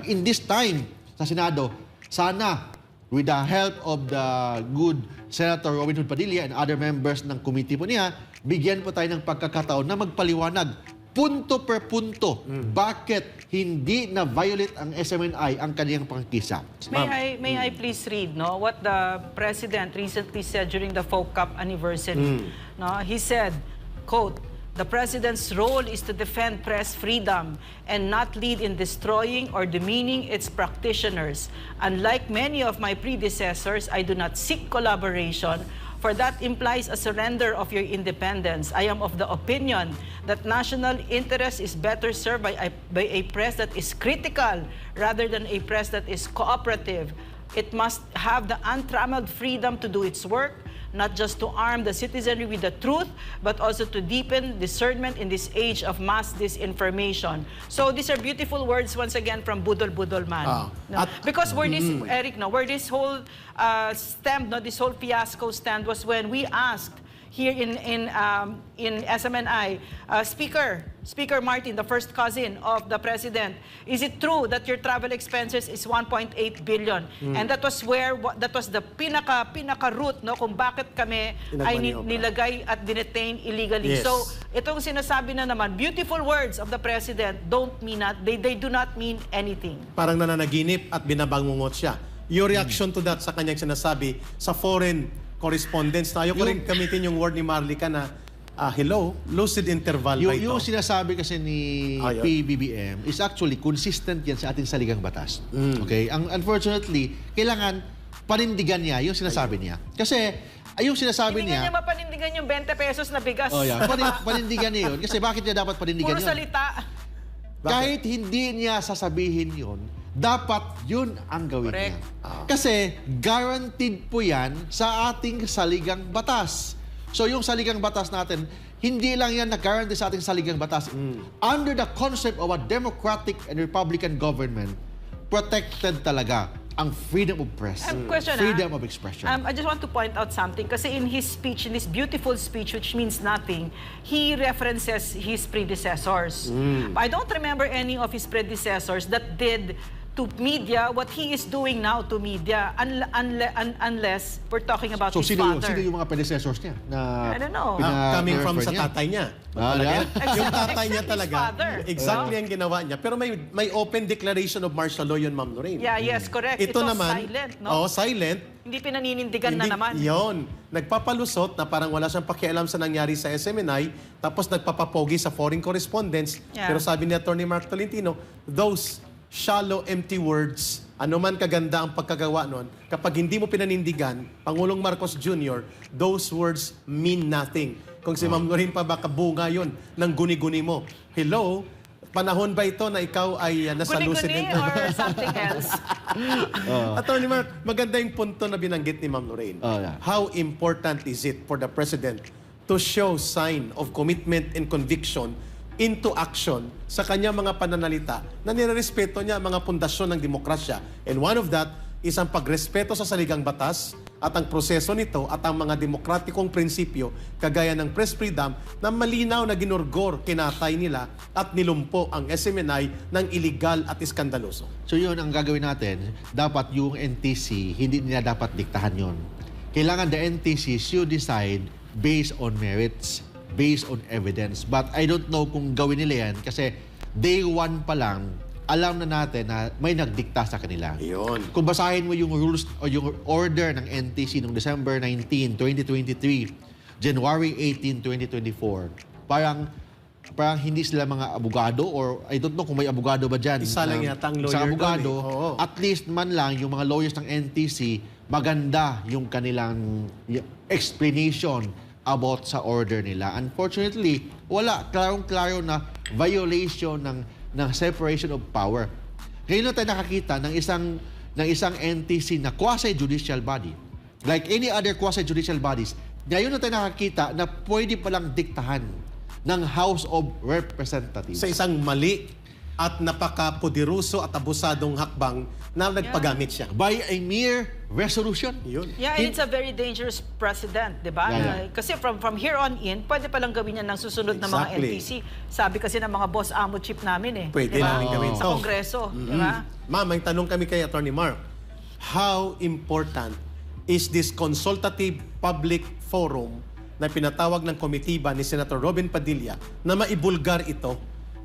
paliwanag. In this time, sa Senado, sana, with the help of the good Senator Robin Hood Padilla and other members ng committee po niya, bigyan po tayo ng pagkakataon na magpaliwanag punto per punto bakit hindi na violate ang SMNI ang kaniyang pangkisa. May I please read what the President recently said during the FOCAP anniversary. He said, quote, "The President's role is to defend press freedom and not lead in destroying or demeaning its practitioners. Unlike many of my predecessors, I do not seek collaboration, for that implies a surrender of your independence. I am of the opinion that national interest is better served by a press that is critical rather than a press that is cooperative. It must have the untrammeled freedom to do its work, not just to arm the citizenry with the truth, but also to deepen discernment in this age of mass disinformation." So these are beautiful words once again from Budol Budolman. Because where this, Eric, where this whole stemmed, this whole fiasco stemmed was when we asked here in SMNI, Speaker Martin, the first cousin of the President, is it true that your travel expenses is 1.8 billion? And that was the pinaka root kung bakit kami ay nilagay at dinetain illegally. Yes. So itong sinasabi na naman, beautiful words of the President they do not mean anything. Parang nananaginip at binabangungot siya. Your reaction to that sa kanyang sinasabi sa foreign correspondence na ayoko rin gamitin yung word ni Marlica na hello, lucid interval ba ito? Yung sinasabi kasi ni PBBM is actually consistent yan sa ating saligang batas. Okay? Unfortunately, kailangan panindigan niya yung sinasabi niya. Kasi yung sinasabi Hindi niya... niya mapanindigan yung 20 pesos na bigas. Panindigan niya yun. Kasi bakit niya dapat panindigan yun? Puro salita. Kahit hindi niya sasabihin yun, dapat yun ang gawin niya. Kasi guaranteed po yan sa ating saligang batas. So yung saligang batas natin, hindi lang yan na-guarantee sa ating saligang batas. Under the concept of a democratic and republican government, protected talaga ang freedom of press, freedom of expression. I just want to point out something. Kasi in his speech, in this beautiful speech, which means nothing, he references his predecessors. I don't remember any of his predecessors that did to media what he is doing now to media, unless we're talking about his father. Sino yung mga predecessors niya? I don't know. Coming from sa tatay niya. Yung tatay niya talaga, exactly ang ginawa niya. Pero may open declaration of martial law yun, Ma'am Lorraine. Yeah, yes, correct. Ito naman, silent, silent. Hindi pinaninindigan na naman. Yun. Nagpapalusot na parang wala siyang pakialam sa nangyari sa SMNI, tapos nagpapapogi sa foreign correspondence. Pero sabi ni Attorney Mark Tolentino, those shallow, empty words, anuman kaganda ang pagkagawa nun, kapag hindi mo pinanindigan, Pangulong Marcos Jr., those words mean nothing. Kung si Ma'am Lorraine pa baka bunga yun ng guni-guni mo. Hello? Panahon ba ito na ikaw ay nasa lucid interval? Guni-guni or something else? Attorney Mark, maganda yung punto na binanggit ni Ma'am Lorraine. How important is it for the President to show sign of commitment and conviction into action sa kanya mga pananalita na nirerespeto niya ang mga pundasyon ng demokrasya. And one of that is ang pagrespeto sa saligang batas at ang proseso nito at ang mga demokratikong prinsipyo kagaya ng press freedom na malinaw na ginurgor, kinatay nila at nilumpo ang SMNI ng iligal at iskandaloso. So yun ang gagawin natin. Dapat yung NTC, hindi nila dapat diktahan yun. Kailangan the NTC should decide based on merits, based on evidence. But I don't know kung gawin nila yan kasi day one pa lang, alam na natin na may nagdikta sa kanila. Ayun. Kung basahin mo yung rules o yung order ng NTC noong December 19, 2023, January 18, 2024, parang hindi sila mga abogado or I don't know kung may abogado ba dyan. Isa lang yata ang lawyer. Isang abogado. At least man lang yung mga lawyers ng NTC, maganda yung kanilang explanation about sa order nila. Unfortunately, wala. Klarong-klaro na violation ng separation of power. Ngayon na tayo nakakita ng isang NTC na quasi-judicial body. Like any other quasi-judicial bodies, ngayon na tayo nakakita na pwede palang diktahan ng House of Representatives. Sa isang mali at napaka-poderoso at abusadong hakbang na nagpagamit siya. By a mere resolution. Yun. Yeah, and it's a very dangerous precedent, di ba? Yeah. Kasi from here on in, pwede palang gawin yan ng susunod na mga Exactly. NTC. Sabi kasi ng mga boss amo chief namin Pwede di ba? namin gawin Sa to. Kongreso, di ba? Ma'am, may tanong kami kay Attorney Mark. How important is this consultative public forum na pinatawag ng komitiba ni Senator Robin Padilla na maibulgar ito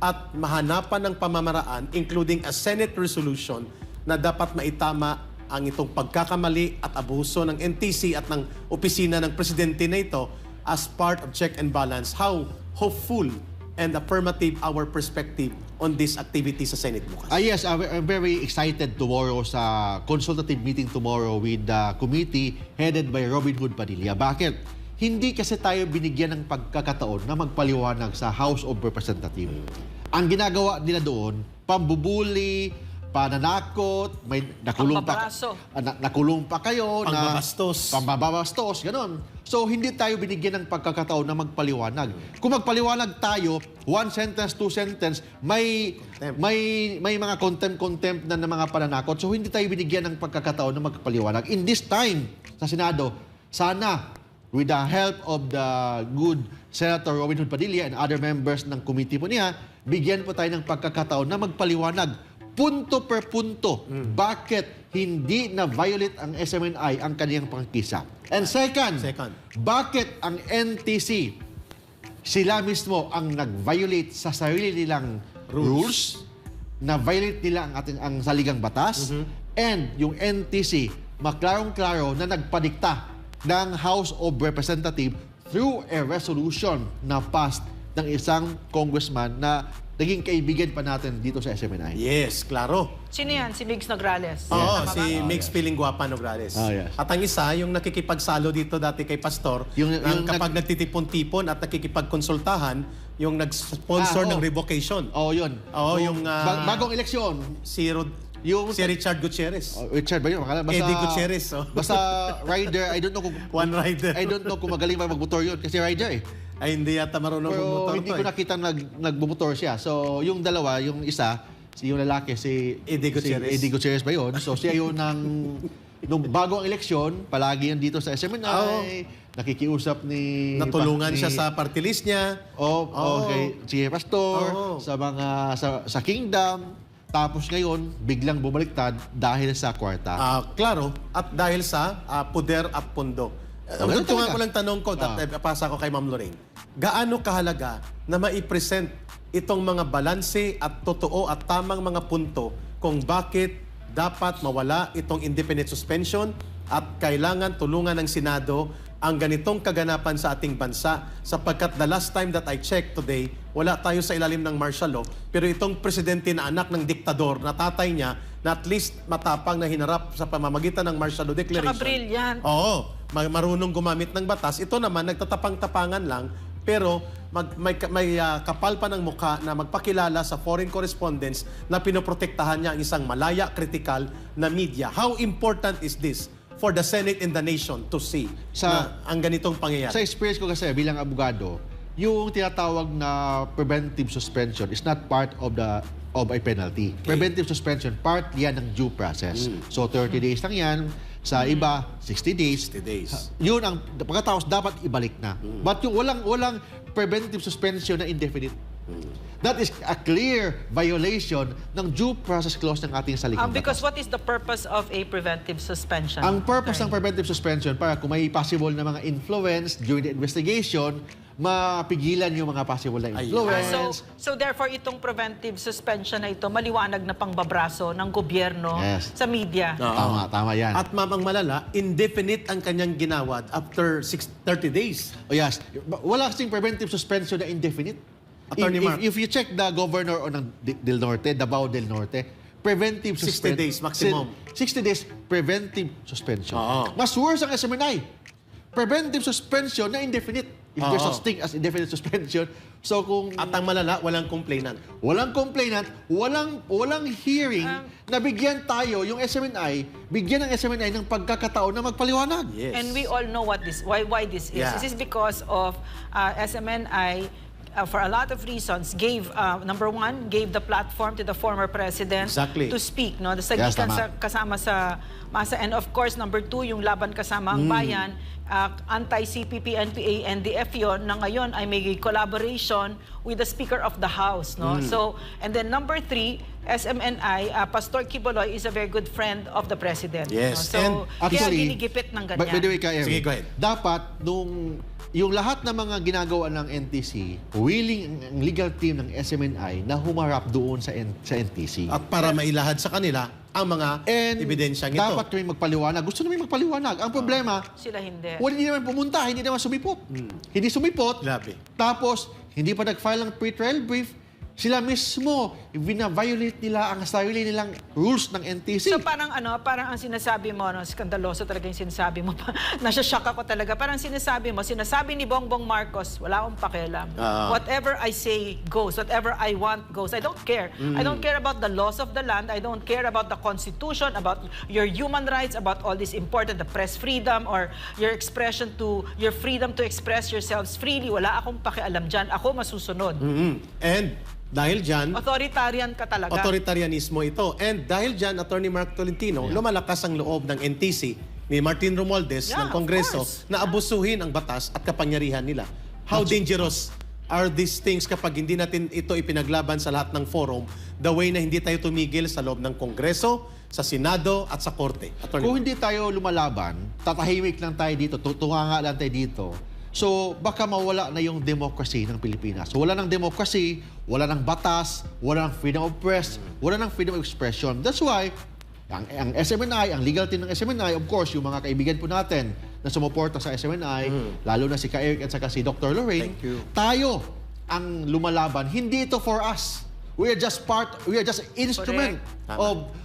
at mahanapan ng pamamaraan including a Senate resolution na dapat maitama ang itong pagkakamali at abuso ng NTC at ng opisina ng presidente na ito as part of check and balance? How hopeful and affirmative our perspective on this activity sa Senate bukas? Yes, I'm very excited tomorrow sa consultative meeting tomorrow with the committee headed by Robin Hood Padilla. Bakit? Hindi kasi tayo binigyan ng pagkakataon na magpaliwanag sa House of Representatives. Ang ginagawa nila doon, pambubuli, pananakot, may nakulong pa, Pambabraso. nakulong pa kayo, Pangbabastos. pambabastos, ganon. So, hindi tayo binigyan ng pagkakataon na magpaliwanag. Kung magpaliwanag tayo, one sentence, two sentence, may mga contempt na mga pananakot. So, hindi tayo binigyan ng pagkakataon na magpaliwanag. In this time, sa Senado, sana, with the help of the good Senator Robin Hood Padilla and other members ng committee po niya, bigyan po tayo ng pagkakataon na magpaliwanag punto per punto bakit hindi na-violate ang SMNI ang kaniyang pangkisa. And second, bakit ang NTC sila mismo ang nag-violate sa sarili nilang rules, na-violate nila ang saligang batas, and yung NTC maklarong-klaro na nagpadikta ng House of Representatives through a resolution na passed ng isang congressman na naging kaibigan pa natin dito sa SMNI. Yes, klaro. Sino yan? Si Migs Nograles? Oo, Tama ba? si Mix Piling Guapa Nograles. Yes. At ang isa, yung nakikipagsalo dito dati kay Pastor, kapag nagtitipon-tipon at nakikipagkonsultahan, yung nag-sponsor ng revocation. Yun. Oo, yung... bagong eleksyon. Si Richard Gutierrez. Richard ba yun? Eddie Gutierrez. Basta rider, I don't know kung... One rider. I don't know kung magaling ba magmotor yun kasi rider eh. Ay, hindi yata marunong Pero magmotor hindi to ko nakita nagbumotor siya. So, yung dalawa, yung isa, yung lalaki, si Eddie Gutierrez. Si Eddie Gutierrez ba yun? So, siya yun nung bago ang eleksyon, palagi yan dito sa SMNI, nakikiusap ni... Natulungan siya sa party list niya. Okay, si Pastor, sa mga, sa Kingdom. Tapos ngayon, biglang bumaliktad dahil sa kwarta. Klaro, at dahil sa poder at pundo. Tungan ko lang tanong ko, pasa ko kay Ma'am Lorraine. Gaano kahalaga na maipresent itong mga balanse at totoo at tamang mga punto kung bakit dapat mawala itong independent suspension at kailangan tulungan ng Senado ang ganitong kaganapan sa ating bansa sapagkat the last time that I checked today, wala tayo sa ilalim ng martial law, pero itong presidente na anak ng diktador na tatay niya na at least matapang na hinarap sa pamamagitan ng martial law declaration. Tsaka brilliant. Oo, marunong gumamit ng batas. Ito naman, nagtatapang-tapangan lang, pero may kapal pa ng mukha na magpakilala sa foreign correspondents na pinoprotektahan niya ang isang malaya, critical na media. How important is this for the Senate and the nation to see na ang ganitong pangyayari? Sa experience ko kasi bilang abogado, yung tinatawag na preventive suspension is not part of a penalty. Okay. Preventive suspension, part yan ng due process. So 30 days lang yan. Sa iba, 60 days. 60 days. Yun ang pagkatapos dapat ibalik na. But yung walang preventive suspension na indefinite. That is a clear violation ng due process clause ng ating saligang Because batas. what is the purpose of a preventive suspension? Ang purpose ng preventive suspension para kung may possible na mga influence during the investigation, mapigilan yung mga possible na influence. So therefore, itong preventive suspension na ito, maliwanag na pangbabraso ng gobyerno sa media. Tama yan. At mamang malala, indefinite ang kanyang ginawad after 30 days. Yes. Wala kasing preventive suspension na indefinite. If you check the governor ng Del Norte, Davao del Norte, preventive 60 days maximum. 60 days preventive suspension. Mas worse ang SMNI. Preventive suspension na indefinite. If there's such thing as indefinite suspension. So kung... At ang malala, walang complainant. Walang complainant, walang hearing na bigyan tayo, yung SMNI, bigyan ng SMNI ng pagkakataon na magpaliwanag. Yes. And we all know why this is. Yeah. This is because of SMNI for a lot of reasons, gave, number one, gave the platform to the former president Exactly. to speak. No? Yes, Sagitan tama. kasama sa masa. And of course, number two, yung laban kasama ang bayan, anti-CPP, NPA, NDF yun, na ngayon ay may collaboration with the Speaker of the House. No? So, and then number three, SMNI, Pastor Quiboloy is a very good friend of the President. Yes, No? So, and kaya actually, ginigipit ng ganyan. By the way, Eric, Sige, go ahead. dapat yung lahat ng mga ginagawa ng NTC, willing ang legal team ng SMNI na humarap doon sa NTC. At para mailahad sa kanila ang mga ebidensyang ito. dapat kami magpaliwanag. Gusto namin magpaliwanag. Ang problema, Sila hindi. hindi naman pumunta, hindi naman sumipot. Hindi sumipot. Grabe. Tapos, hindi pa nag-file ng pre-trial brief. Sila mismo, vina-violate nila ang sarili nilang rules ng NTC. So parang parang ang sinasabi mo, skandaloso talaga yung sinasabi mo. Nasya-shock ako talaga. Parang sinasabi ni Bongbong Marcos, wala akong pakialam. Whatever I say goes. Whatever I want goes. I don't care. I don't care about the laws of the land. I don't care about the Constitution, about your human rights, about all this important, the press freedom or your freedom to express yourselves freely. Wala akong pakialam dyan. Ako masusunod. And dahil dyan, Authoritarian ka talaga. authoritarianismo ito. And dahil dyan, Attorney Mark Tolentino, lumalakas ang loob ng NTC ni Martin Romualdez Yeah, ng Kongreso of course. na abusuhin ang batas at kapangyarihan nila. How dangerous are these things kapag hindi natin ito ipinaglaban sa lahat ng forum, the way na hindi tayo tumigil sa loob ng Kongreso, sa Senado at sa Korte. Attorney Kung Mark. hindi tayo lumalaban, tatahimik lang tayo dito, tutunga lang tayo dito, so baka mawala na yung democracy ng Pilipinas. So wala ng democracy, wala ng batas, wala ng freedom of press, wala ng freedom of expression. That's why, ang SMNI, ang legal team ng SMNI, of course, yung mga kaibigan po natin na sumuporta sa SMNI, lalo na si Ka-Eric at saka si Dr. Lorraine, Thank you. tayo ang lumalaban. Hindi ito for us. We are just instrument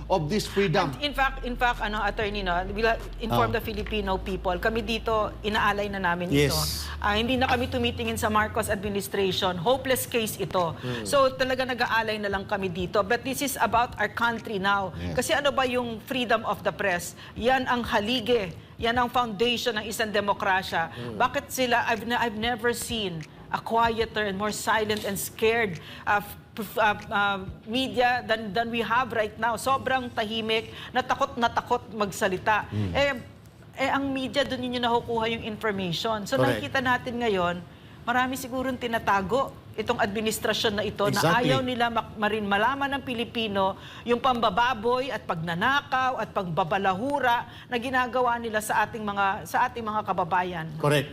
of this freedom. In fact, attorney, we'll inform the Filipino people. Kami dito, inaalay na namin ito. Yes. Hindi na kami tumitingin sa Marcos administration. Hopeless case ito. So talaga nag-aalay na lang kami dito. But this is about our country now. Yes. Kasi ano ba yung freedom of the press? Yan ang halige. Yan ang foundation ng isang demokrasya. Bakit sila, I've never seen a quieter and more silent and scared media than we have right now. Sobrang tahimik, na takot magsalita. Ang media, doon yun nakukuha yung information. So Correct. nakikita natin ngayon, marami sigurong tinatago itong administrasyon na ito na Exactly. ayaw nila malaman ng Pilipino yung pambababoy at pagnanakaw at pagbabalahura na ginagawa nila sa ating mga kababayan. Correct.